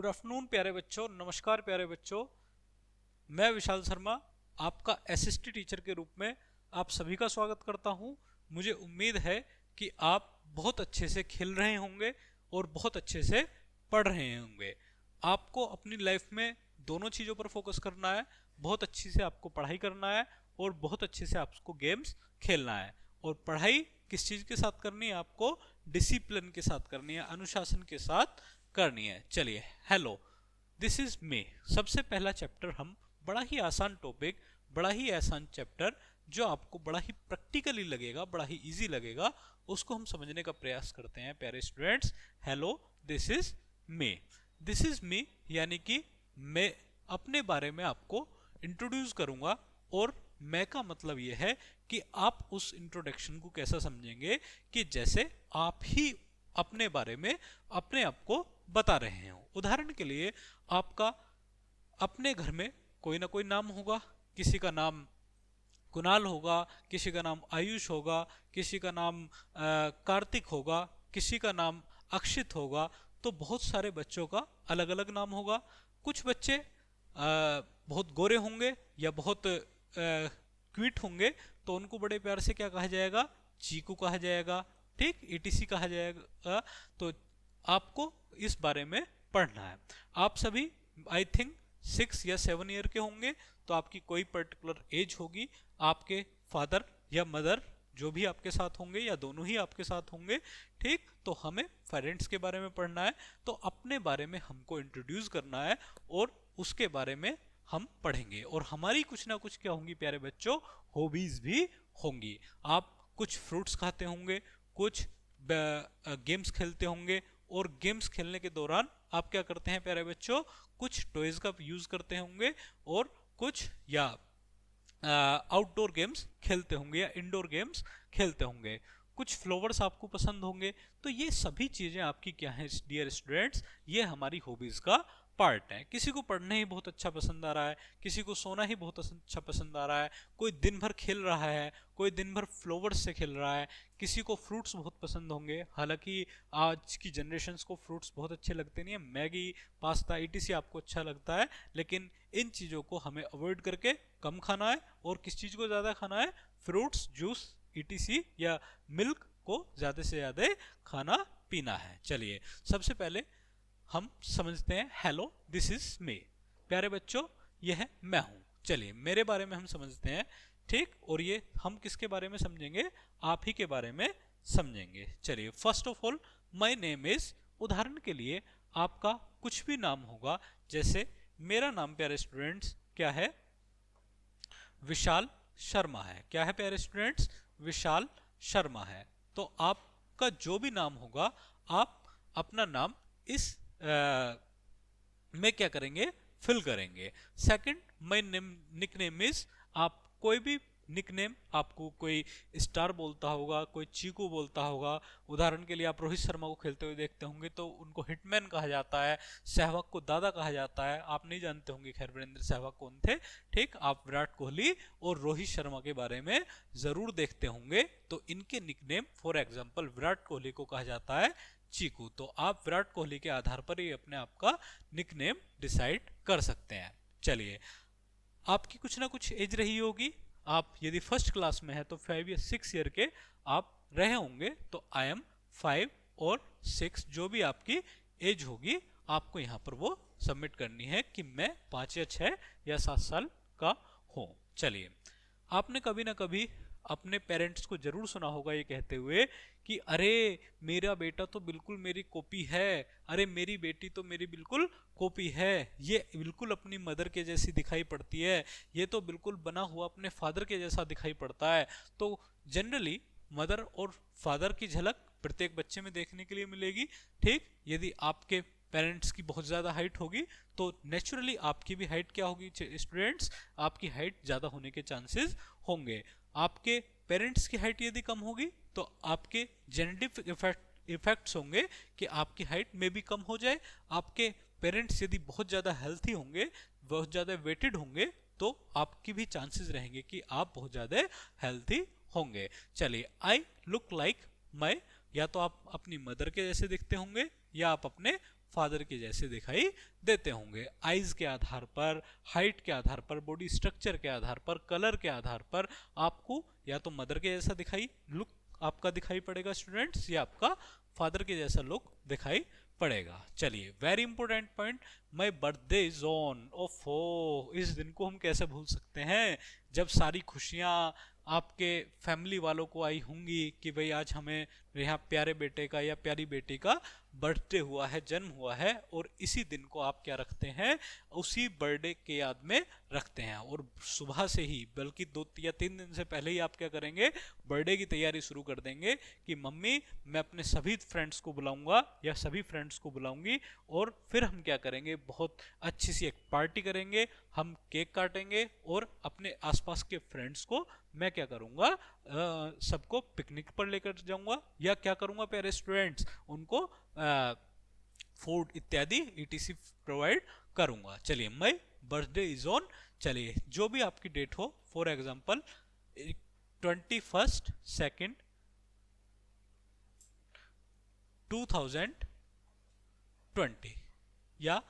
Good afternoon प्यारे बच्चों, नमस्कार प्यारे बच्चों। मैं विशाल शर्मा आपका एसएसटी टीचर के रूप में आप सभी का स्वागत करता हूं। मुझे उम्मीद है कि आप बहुत अच्छे से खेल रहे होंगे और बहुत अच्छे से पढ़ रहे होंगे। आपको अपनी लाइफ में दोनों चीज़ों पर फोकस करना है। बहुत अच्छी से आपको पढ़ाई करना है और बहुत अच्छे से आपको गेम्स खेलना है। और पढ़ाई किस चीज़ के साथ करनी है? आपको डिसिप्लिन के साथ करनी है, अनुशासन के साथ करनी है। चलिए, हेलो, दिस इज मी। सबसे पहला चैप्टर हम बड़ा ही आसान टॉपिक, बड़ा ही आसान चैप्टर जो आपको बड़ा ही प्रैक्टिकली लगेगा, बड़ा ही इजी लगेगा, उसको हम समझने का प्रयास करते हैं प्यारे students. Hello, this is me. This is me यानी कि मैं अपने बारे में आपको इंट्रोड्यूस करूंगा। और मैं का मतलब यह है कि आप उस इंट्रोडक्शन को कैसा समझेंगे कि जैसे आप ही अपने बारे में अपने आप को बता रहे हो। उदाहरण के लिए, आपका अपने घर में कोई ना कोई नाम होगा। किसी का नाम कुणाल होगा, किसी का नाम आयुष होगा, किसी का नाम कार्तिक होगा, किसी का नाम अक्षित होगा। तो बहुत सारे बच्चों का अलग अलग नाम होगा। कुछ बच्चे बहुत गोरे होंगे या बहुत क्यूट होंगे, तो उनको बड़े प्यार से क्या कहा जाएगा? चीकू कहा जाएगा, ठीक, ईटीसी कहा जाएगा। तो आपको इस बारे में पढ़ना है। आप सभी आई थिंक 6 या 7 ईयर के होंगे, तो आपकी कोई पर्टिकुलर एज होगी। आपके फादर या मदर जो भी आपके साथ होंगे या दोनों ही आपके साथ होंगे, ठीक। तो हमें पेरेंट्स के बारे में पढ़ना है, तो अपने बारे में हमको इंट्रोड्यूस करना है और उसके बारे में हम पढ़ेंगे। और हमारी कुछ ना कुछ क्या होंगी प्यारे बच्चों? हॉबीज भी होंगी। आप कुछ फ्रूट्स खाते होंगे, कुछ गेम्स खेलते होंगे, और गेम्स खेलने के दौरान आप क्या करते हैं प्यारे बच्चों? कुछ टॉयज का यूज करते होंगे और कुछ या आउटडोर गेम्स खेलते होंगे या इंडोर गेम्स खेलते होंगे। कुछ फ्लावर्स आपको पसंद होंगे। तो ये सभी चीजें आपकी क्या है डियर स्टूडेंट्स? ये हमारी हॉबीज का पार्ट है। किसी को पढ़ना ही बहुत अच्छा पसंद आ रहा है, किसी को सोना ही बहुत अच्छा पसंद आ रहा है, कोई दिन भर खेल रहा है, कोई दिन भर फ्लावर्स से खेल रहा है, किसी को फ्रूट्स बहुत पसंद होंगे। हालांकि आज की जनरेशन्स को फ्रूट्स बहुत अच्छे लगते नहीं है, मैगी, पास्ता, ईटीसी आपको अच्छा लगता है, लेकिन इन चीज़ों को हमें अवॉइड करके कम खाना है। और किस चीज़ को ज़्यादा खाना है? फ्रूट्स, जूस, ईटीसी या मिल्क को ज़्यादा से ज़्यादा खाना पीना है। चलिए, सबसे पहले हम समझते हैं हेलो दिस इज मी। प्यारे बच्चों, यह है मैं हूं। चलिए, मेरे बारे में हम समझते हैं, ठीक। और ये हम किसके बारे में समझेंगे? आप ही के बारे में समझेंगे। चलिए, first of all, my name is. उदाहरण के लिए आपका कुछ भी नाम होगा, जैसे मेरा नाम प्यारे स्टूडेंट्स क्या है? विशाल शर्मा है। क्या है प्यारे स्टूडेंट्स? विशाल शर्मा है। तो आपका जो भी नाम होगा, आप अपना नाम इस में क्या करेंगे? फिल करेंगे। Second, my name nickname is. आप कोई भी निकनेम, आपको कोई स्टार बोलता होगा, कोई चीकू बोलता होगा। उदाहरण के लिए आप रोहित शर्मा को खेलते हुए देखते होंगे, तो उनको हिटमैन कहा जाता है, सहवाग को दादा कहा जाता है। आप नहीं जानते होंगे खैर वीरेंद्र सहवाग कौन थे, ठीक। आप विराट कोहली और रोहित शर्मा के बारे में जरूर देखते होंगे। तो इनके nickname, for example Virat Kohli को कहा जाता है चीकू। तो आप विराट कोहली के आधार पर ही अपने आप का निकनेम डिसाइड कर सकते हैं। चलिए, आपकी कुछ ना कुछ एज रही होगी। आप यदि फर्स्ट क्लास में है तो 5 या 6 ईयर के आप रहे होंगे। तो आई एम 5 और 6, जो भी आपकी एज होगी, आपको यहाँ पर वो सबमिट करनी है कि मैं 5 या 6 या 7 साल का हूँ। चलिए, आपने कभी ना कभी अपने पेरेंट्स को जरूर सुना होगा ये कहते हुए कि अरे मेरा बेटा तो बिल्कुल मेरी कॉपी है, अरे मेरी बेटी तो मेरी बिल्कुल कॉपी है, ये बिल्कुल अपनी मदर के जैसी दिखाई पड़ती है, ये तो बिल्कुल बना हुआ अपने फादर के जैसा दिखाई पड़ता है। तो जनरली मदर और फादर की झलक प्रत्येक बच्चे में देखने के लिए मिलेगी, ठीक। यदि आपके पेरेंट्स की बहुत ज़्यादा हाइट होगी, तो नेचुरली आपकी भी हाइट क्या होगी स्टूडेंट्स? आपकी हाइट ज़्यादा होने के चांसेस होंगे। आपके पेरेंट्स की हाइट यदि कम होगी, तो आपके जेनेटिक इफेक्ट्स होंगे कि आपकी हाइट में भी कम हो जाए। आपके पेरेंट्स यदि बहुत ज़्यादा हेल्थी होंगे, बहुत ज़्यादा वेटेड होंगे, तो आपकी भी चांसेस रहेंगे कि आप बहुत ज़्यादा हेल्थी होंगे। चलिए, आई लुक लाइक माई। या तो आप अपनी मदर के जैसे दिखते होंगे या आप अपने फादर के जैसे दिखाई देते होंगे। आईज के आधार पर, हाइट के आधार पर, बॉडी स्ट्रक्चर के आधार पर, कलर के आधार पर आपको या तो मदर के जैसा दिखाई लुक आपका दिखाई पड़ेगा स्टूडेंट्स, या आपका फादर के जैसा लुक दिखाई पड़ेगा। चलिए, very important point, my birthday is on. ओफो, इस दिन को हम कैसे भूल सकते हैं जब सारी खुशियां आपके फैमिली वालों को आई होंगी कि भाई आज हमें यहाँ प्यारे बेटे का या प्यारी बेटी का बर्थडे हुआ है, जन्म हुआ है, और इसी दिन को आप क्या रखते हैं, उसी बर्थडे के याद में रखते हैं। और सुबह से ही, बल्कि 2 या 3 दिन से पहले ही आप क्या करेंगे, बर्थडे की तैयारी शुरू कर देंगे कि मम्मी मैं अपने सभी फ्रेंड्स को बुलाऊंगा या सभी फ्रेंड्स को बुलाऊंगी, और फिर हम क्या करेंगे, बहुत अच्छी सी एक पार्टी करेंगे, हम केक काटेंगे और अपने आसपास के फ्रेंड्स को मैं क्या करूंगा, सबको पिकनिक पर लेकर जाऊंगा, या क्या करूंगा प्यारे स्टूडेंट्स, उनको फूड इत्यादि ईटीसी प्रोवाइड करूंगा। चलिए, माई बर्थडे इज ऑन। चलिए, जो भी आपकी डेट हो, फॉर एग्जांपल 21/2/2020 या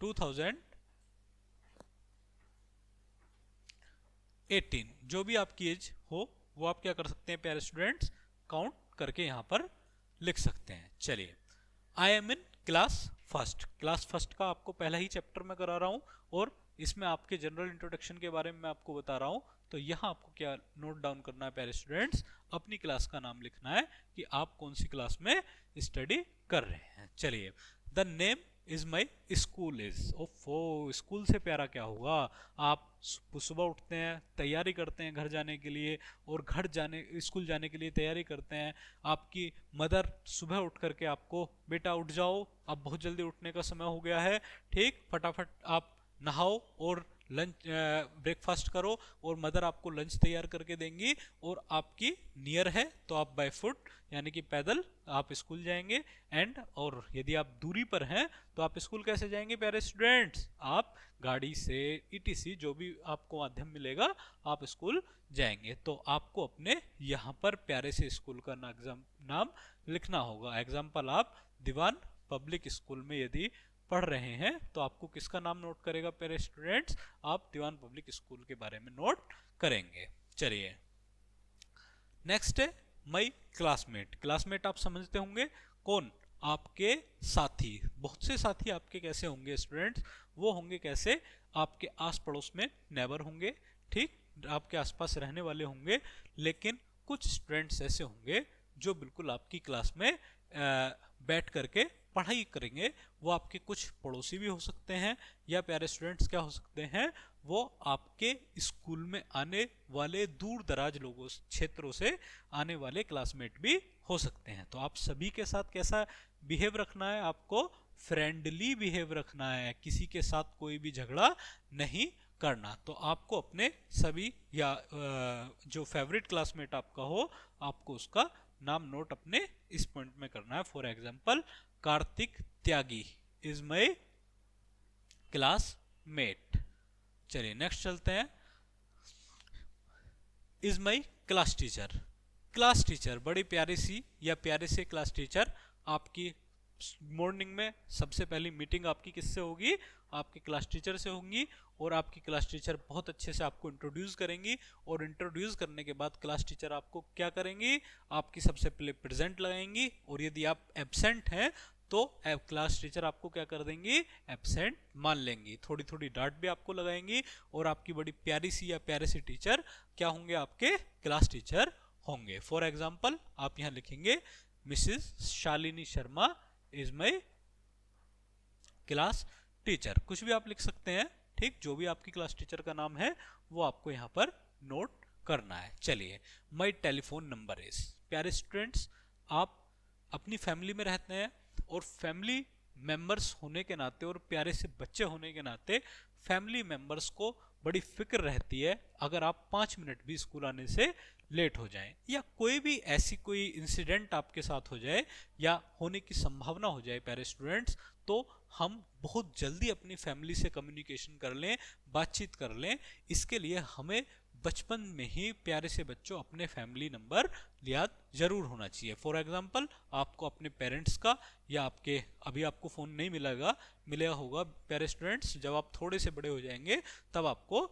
2018, जो भी आपकी एज हो वो आप क्या कर सकते हैं प्यारे स्टूडेंट्स, काउंट करके यहां पर लिख सकते हैं। चलिए, I am in class first. Class first का आपको पहला ही चैप्टर में करा रहा हूं और इसमें आपके जनरल इंट्रोडक्शन के बारे में मैं आपको बता रहा हूं। तो यहाँ आपको क्या नोट डाउन करना है प्यारे स्टूडेंट्स, अपनी क्लास का नाम लिखना है कि आप कौन सी क्लास में स्टडी कर रहे हैं। चलिए, the name is my school is. ओफो, स्कूल से प्यारा क्या होगा, आप सुबह उठते हैं, तैयारी करते हैं घर जाने के लिए, और घर जाने स्कूल जाने के लिए तैयारी करते हैं। आपकी मदर सुबह उठ करके आपको, बेटा उठ जाओ, अब बहुत जल्दी उठने का समय हो गया है, ठीक, फटाफट आप नहाओ और लंच ब्रेकफास्ट करो, और मदर आपको लंच तैयार करके देंगी, और आपकी नियर है तो आप बाय फुट यानी कि पैदल आप स्कूल जाएंगे, और यदि आप दूरी पर हैं तो आप स्कूल कैसे जाएंगे प्यारे स्टूडेंट्स, आप गाड़ी से, ईटीसी जो भी आपको माध्यम मिलेगा आप स्कूल जाएंगे। तो आपको अपने यहाँ पर प्यारे से स्कूल का नाम लिखना होगा। एग्जाम्पल, आप दीवान पब्लिक स्कूल में यदि पढ़ रहे हैं तो आपको किसका नाम नोट करेगा प्यारे स्टूडेंट्स, आप दीवान पब्लिक स्कूल के बारे में नोट करेंगे। चलिए, नेक्स्ट है माई क्लासमेट। क्लासमेट आप समझते होंगे कौन, आपके साथी। बहुत से साथी आपके कैसे होंगे स्टूडेंट्स, वो होंगे कैसे, आपके आस पड़ोस में नेबर होंगे, ठीक, आपके आसपास रहने वाले होंगे। लेकिन कुछ स्टूडेंट्स ऐसे होंगे जो बिल्कुल आपकी क्लास में बैठ करके पढ़ाई करेंगे, वो आपके कुछ पड़ोसी भी हो सकते हैं, या प्यारे स्टूडेंट्स क्या हो सकते हैं, वो आपके स्कूल में आने वाले दूर दराज लोगों, क्षेत्रों से आने वाले क्लासमेट भी हो सकते हैं। तो आप सभी के साथ कैसा बिहेव रखना है, आपको फ्रेंडली बिहेव रखना है, किसी के साथ कोई भी झगड़ा नहीं करना। तो आपको अपने सभी या जो फेवरेट क्लासमेट आपका हो, आपको उसका नाम नोट अपने इस पॉइंट में करना है। For example, Kartik Tyagi is my classmate. चलिए, नेक्स्ट चलते हैं, is my class teacher. Class teacher, बड़ी प्यारी सी या प्यारे से क्लास टीचर आपकी मॉर्निंग में सबसे पहली मीटिंग आपकी किससे होगी, आपके क्लास टीचर से होंगी, और आपकी क्लास टीचर बहुत अच्छे से आपको इंट्रोड्यूस करेंगी, और इंट्रोड्यूस करने के बाद क्लास टीचर आपको क्या करेंगी, आपकी सबसे पहले प्रेजेंट लगाएंगी, और यदि आप एब्सेंट हैं तो क्लास टीचर आपको क्या कर देंगी, एब्सेंट मान लेंगी। थोड़ी थोड़ी डांट भी आपको लगाएंगी, और आपकी बड़ी प्यारी सी या प्यारे सी टीचर क्या होंगे, आपके क्लास टीचर होंगे। फॉर एग्जाम्पल, आप यहाँ लिखेंगे Mrs Shalini Sharma is my class teacher, कुछ भी आप लिख सकते हैं, ठीक, जो भी आपकी क्लास टीचर का नाम है वो आपको यहाँ पर नोट करना है। चलिए, माई टेलीफोन नंबर इज। प्यारे स्टूडेंट्स, आप अपनी फैमिली में रहते हैं, और फैमिली मेंबर्स होने के नाते और प्यारे से बच्चे होने के नाते फैमिली मेंबर्स को बड़ी फिक्र रहती है अगर आप 5 मिनट भी स्कूल आने से लेट हो जाएं, या कोई भी ऐसी कोई इंसिडेंट आपके साथ हो जाए या होने की संभावना हो जाए प्यारे स्टूडेंट्स, तो हम बहुत जल्दी अपनी फैमिली से कम्युनिकेशन कर लें, बातचीत कर लें। इसके लिए हमें बचपन में ही प्यारे से बच्चों अपने फैमिली नंबर याद जरूर होना चाहिए। फॉर एग्जांपल आपको अपने पेरेंट्स का या आपके, अभी आपको फ़ोन नहीं मिलेगा होगा प्यारे स्टूडेंट्स, जब आप थोड़े से बड़े हो जाएंगे तब आपको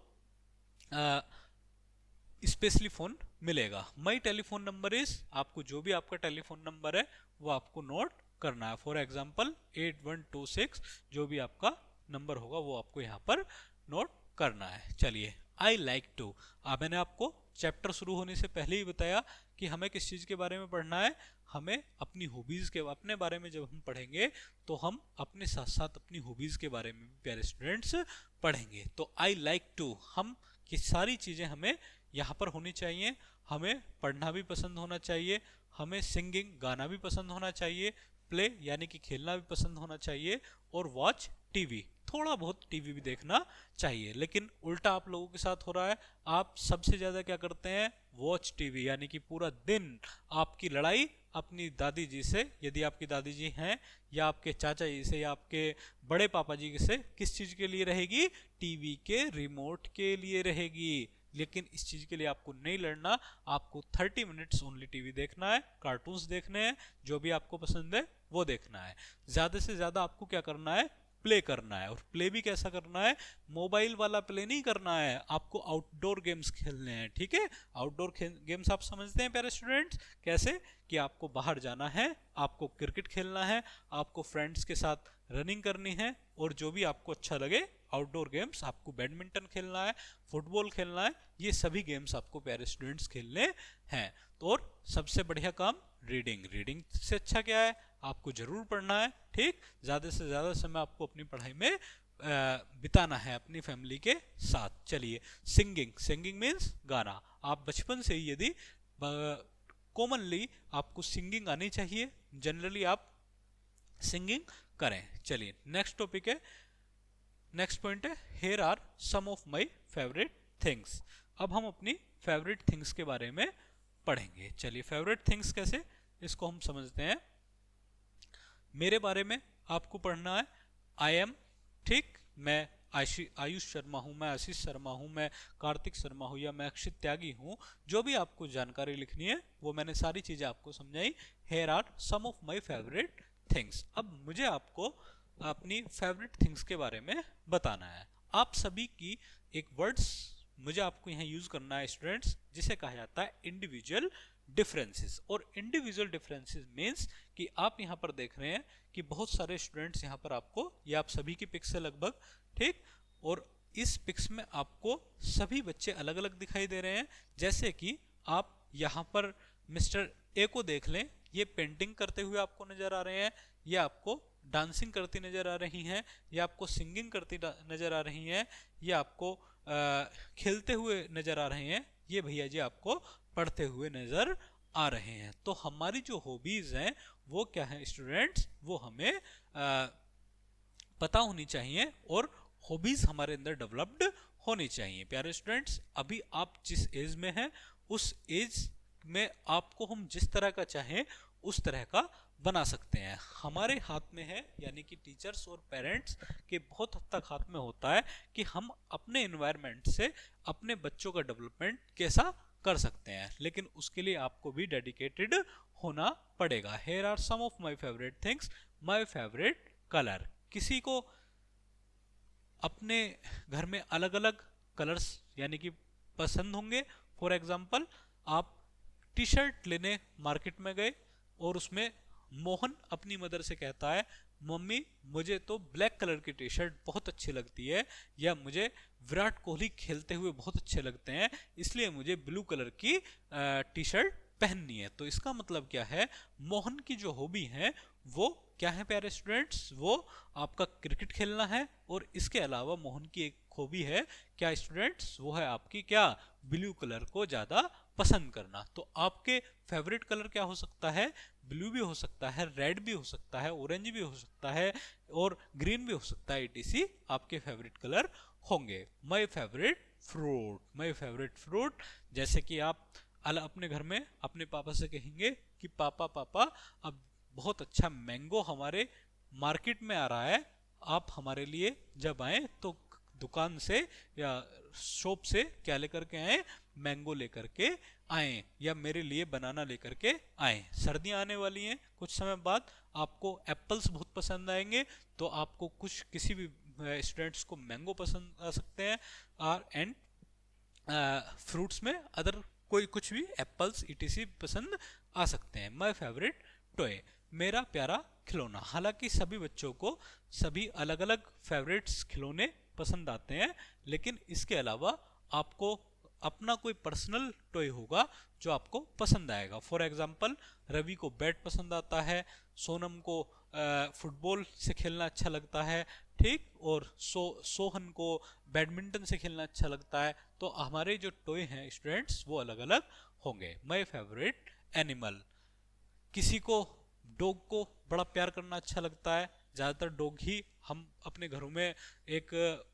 स्पेशली फ़ोन मिलेगा। माई टेलीफोन नंबर इज, आपको जो भी आपका टेलीफोन नंबर है वो आपको नोट करना है। फॉर एग्जांपल 8126 जो भी आपका नंबर होगा वो आपको यहाँ पर नोट करना है। चलिए, आई लाइक टू, मैंने आपको चैप्टर शुरू होने से पहले ही बताया कि हमें किस चीज़ के बारे में पढ़ना है। हमें अपनी हॉबीज़ के अपने बारे में जब हम पढ़ेंगे तो हम अपने साथ साथ अपनी हॉबीज़ के बारे में भी प्यारे स्टूडेंट्स पढ़ेंगे। तो आई लाइक टू, हम कि सारी चीज़ें हमें यहाँ पर होनी चाहिए। हमें पढ़ना भी पसंद होना चाहिए, हमें सिंगिंग गाना भी पसंद होना चाहिए, प्ले यानी कि खेलना भी पसंद होना चाहिए, और वॉच टीवी, थोड़ा बहुत टीवी भी देखना चाहिए। लेकिन उल्टा आप लोगों के साथ हो रहा है, आप सबसे ज़्यादा क्या करते हैं, वॉच टीवी, यानी कि पूरा दिन आपकी लड़ाई अपनी दादी जी से, यदि आपकी दादी जी हैं, या आपके चाचा जी से, या आपके बड़े पापा जी से, किस चीज़ के लिए रहेगी, टीवी के रिमोट के लिए रहेगी। लेकिन इस चीज़ के लिए आपको नहीं लड़ना, आपको 30 मिनट्स ओनली टीवी देखना है, कार्टून्स देखने हैं, जो भी आपको पसंद है वो देखना है। ज़्यादा से ज़्यादा आपको क्या करना है, प्ले करना है। और प्ले भी कैसा करना है, मोबाइल वाला प्ले नहीं करना है, आपको आउटडोर गेम्स खेलने हैं। ठीक है, आउटडोर गेम्स आप समझते हैं प्यारे स्टूडेंट्स, कैसे कि आपको बाहर जाना है, आपको क्रिकेट खेलना है, आपको फ्रेंड्स के साथ रनिंग करनी है, और जो भी आपको अच्छा लगे आउटडोर गेम्स, आपको बैडमिंटन खेलना है, फुटबॉल खेलना है, ये सभी गेम्स आपको प्यारे स्टूडेंट्स खेलने हैं। तो और सबसे बढ़िया काम रीडिंग, रीडिंग से अच्छा क्या है, आपको जरूर पढ़ना है। ठीक, ज़्यादा से ज़्यादा समय आपको अपनी पढ़ाई में बिताना है अपनी फैमिली के साथ। चलिए, सिंगिंग, सिंगिंग मीन्स गाना। आप बचपन से ही यदि कॉमनली आपको सिंगिंग आनी चाहिए, जनरली आप सिंगिंग करें। चलिए, नेक्स्ट टॉपिक है, नेक्स्ट पॉइंट है, here are some of my favourite things. अब हम अपनी फेवरेट थिंग्स के बारे में पढ़ेंगे। चलिए, फेवरेट थिंग्स कैसे, इसको हम समझते हैं। मेरे बारे में आपको पढ़ना है, आई एम, ठीक, मैं आयुष शर्मा हूँ, मैं आशीष शर्मा हूँ, मैं कार्तिक शर्मा हूँ, या मैं अक्षित त्यागी हूँ। जो भी आपको जानकारी लिखनी है वो मैंने सारी चीज़ें आपको समझाई। Here are some of my favourite things. अब मुझे आपको अपनी फेवरेट थिंग्स के बारे में बताना है। आप सभी की एक वर्ड्स मुझे आपको यहाँ यूज करना है स्टूडेंट्स, जिसे कहा जाता है इंडिविजुअल डिफरेंसेस। और इंडिविजुअल डिफरेंसेस मीन्स कि आप यहाँ पर देख रहे हैं कि बहुत सारे स्टूडेंट्स यहाँ पर आपको, ये आप सभी की पिक्स है लगभग, ठीक, और इस पिक्स में आपको सभी बच्चे अलग अलग दिखाई दे रहे हैं। जैसे कि आप यहाँ पर मिस्टर ए को देख लें, ये पेंटिंग करते हुए आपको नजर आ रहे हैं, ये आपको डांसिंग करती नजर आ रही हैं, ये आपको सिंगिंग करती नजर आ रही हैं, ये आपको खेलते हुए नजर आ रहे हैं, ये भैया जी आपको पढ़ते हुए नजर आ रहे हैं। तो हमारी जो हॉबीज हैं वो क्या है स्टूडेंट्स, वो हमें पता होनी चाहिए, और हॉबीज हमारे अंदर डेवलप्ड होनी चाहिए। प्यारे स्टूडेंट्स, अभी आप जिस एज में हैं उस एज में आपको हम जिस तरह का चाहें उस तरह का बना सकते हैं। हमारे हाथ में है, यानी कि टीचर्स और पेरेंट्स के बहुत हद तक हाथ में होता है कि हम अपने एनवायरनमेंट से अपने बच्चों का डेवलपमेंट कैसा कर सकते हैं। लेकिन उसके लिए आपको भी डेडिकेटेड होना पड़ेगा। Here are some of my favourite things, my favourite colour. किसी को अपने घर में अलग अलग कलर्स यानी कि पसंद होंगे। फॉर एग्जाम्पल, आप टी शर्ट लेने मार्केट में गए और उसमें मोहन अपनी मदर से कहता है, मम्मी मुझे तो ब्लैक कलर की टी शर्ट बहुत अच्छी लगती है, या मुझे विराट कोहली खेलते हुए बहुत अच्छे लगते हैं, इसलिए मुझे ब्लू कलर की टी शर्ट पहननी है। तो इसका मतलब क्या है, मोहन की जो हॉबी है वो क्या है प्यारे स्टूडेंट्स, वो आपका क्रिकेट खेलना है। और इसके अलावा मोहन की एक हॉबी है क्या स्टूडेंट्स, वो है आपकी क्या, ब्लू कलर को ज्यादा पसंद करना। तो आपके फेवरेट कलर क्या हो सकता है, ब्लू भी हो सकता है, रेड भी हो सकता है, ऑरेंज भी हो सकता है, और ग्रीन भी हो सकता है, etc आपके फेवरेट कलर होंगे। My favourite fruit, my favourite fruit, जैसे कि आप अपने घर में अपने पापा से कहेंगे कि पापा पापा अब बहुत अच्छा मैंगो हमारे मार्केट में आ रहा है, आप हमारे लिए जब आए तो दुकान से या शॉप से क्या लेकर के आए, मैंगो लेकर के आए, या मेरे लिए बनाना लेकर के आए। सर्दियां आने वाली हैं, कुछ समय बाद आपको एप्पल्स बहुत पसंद आएंगे, तो आपको कुछ किसी भी स्टूडेंट्स को मैंगो पसंद आ सकते हैं, और एंड फ्रूट्स में अदर कोई कुछ भी एप्पल्स ईटीसी पसंद आ सकते हैं। माय फेवरेट टॉय, मेरा प्यारा खिलौना। हालांकि सभी बच्चों को सभी अलग अलग फेवरेट्स खिलौने पसंद आते हैं, लेकिन इसके अलावा आपको अपना कोई पर्सनल टॉय होगा जो आपको पसंद आएगा। फॉर एग्जांपल, रवि को बैट पसंद आता है, सोनम को फुटबॉल से खेलना अच्छा लगता है, ठीक, और सोहन को बैडमिंटन से खेलना अच्छा लगता है। तो हमारे जो टॉय हैं स्टूडेंट्स वो अलग अलग होंगे। माय फेवरेट एनिमल, किसी को डॉग को बड़ा प्यार करना अच्छा लगता है, ज़्यादातर डॉग ही हम अपने घरों में एक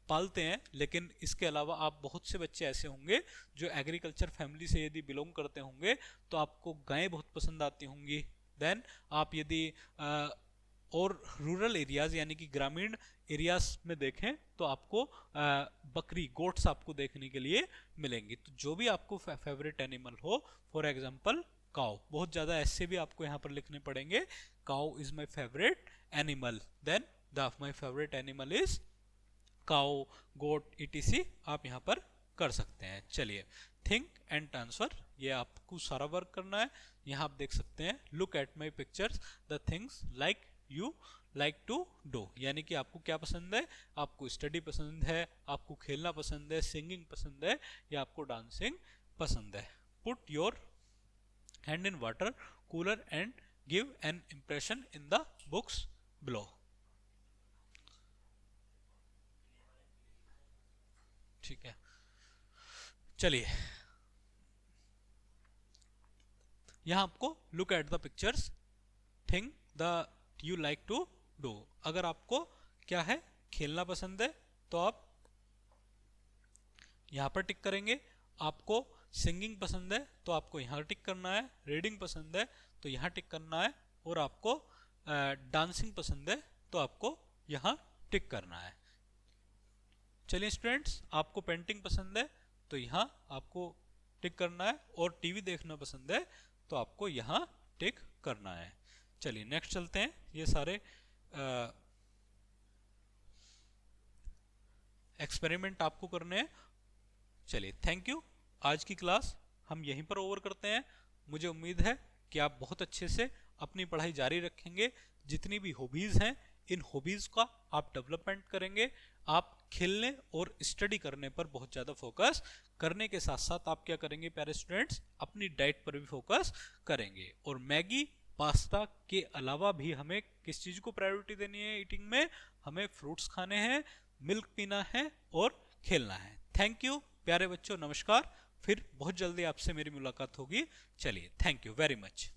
पालते हैं, लेकिन इसके अलावा आप बहुत से बच्चे ऐसे होंगे जो एग्रीकल्चर फैमिली से यदि बिलोंग करते होंगे तो आपको गायें बहुत पसंद आती होंगी। देन आप यदि और रूरल एरियाज यानी कि ग्रामीण एरियाज में देखें तो आपको बकरी, गोट्स आपको देखने के लिए मिलेंगी। तो जो भी आपको फेवरेट एनिमल हो, फॉर एग्जांपल काउ, बहुत ज़्यादा ऐसे भी आपको यहाँ पर लिखने पड़ेंगे, cow is my favourite animal, then the my favourite animal is cow, goat, etc आप यहाँ पर कर सकते हैं। चलिए, थिंक एंड ट्रांसफर, ये आपको सारा वर्क करना है। यहाँ आप देख सकते हैं, look at my pictures the things like you like to do, यानी कि आपको क्या पसंद है, आपको स्टडी पसंद है, आपको खेलना पसंद है, सिंगिंग पसंद है, या आपको डांसिंग पसंद है। Put your hand in water cooler and give an impression in the books below। ठीक है, चलिए यहां आपको look at the pictures think the you like to do, अगर आपको क्या है, खेलना पसंद है तो आप यहां पर टिक करेंगे, आपको सिंगिंग पसंद है तो आपको यहाँ टिक करना है, रीडिंग पसंद है तो यहाँ टिक करना है, और आपको डांसिंग पसंद है तो आपको यहाँ टिक करना है। चलिए स्टूडेंट्स, आपको पेंटिंग पसंद है तो यहाँ आपको टिक करना है, और टीवी देखना पसंद है तो आपको यहाँ टिक करना है। चलिए नेक्स्ट चलते हैं, ये सारे एक्सपेरिमेंट आपको करने हैं। चलिए, थैंक यू। आज की क्लास हम यहीं पर ओवर करते हैं। मुझे उम्मीद है कि आप बहुत अच्छे से अपनी पढ़ाई जारी रखेंगे। जितनी भी हॉबीज़ हैं, इन हॉबीज़ का आप डेवलपमेंट करेंगे। आप खेलने और स्टडी करने पर बहुत ज़्यादा फोकस करने के साथ साथ आप क्या करेंगे प्यारे स्टूडेंट्स, अपनी डाइट पर भी फोकस करेंगे। और मैगी पास्ता के अलावा भी हमें किस चीज़ को प्रायोरिटी देनी है ईटिंग में, हमें फ्रूट्स खाने हैं, मिल्क पीना है और खेलना है। थैंक यू प्यारे बच्चों, नमस्कार। फिर बहुत जल्दी आपसे मेरी मुलाकात होगी। चलिए, थैंक यू वेरी मच।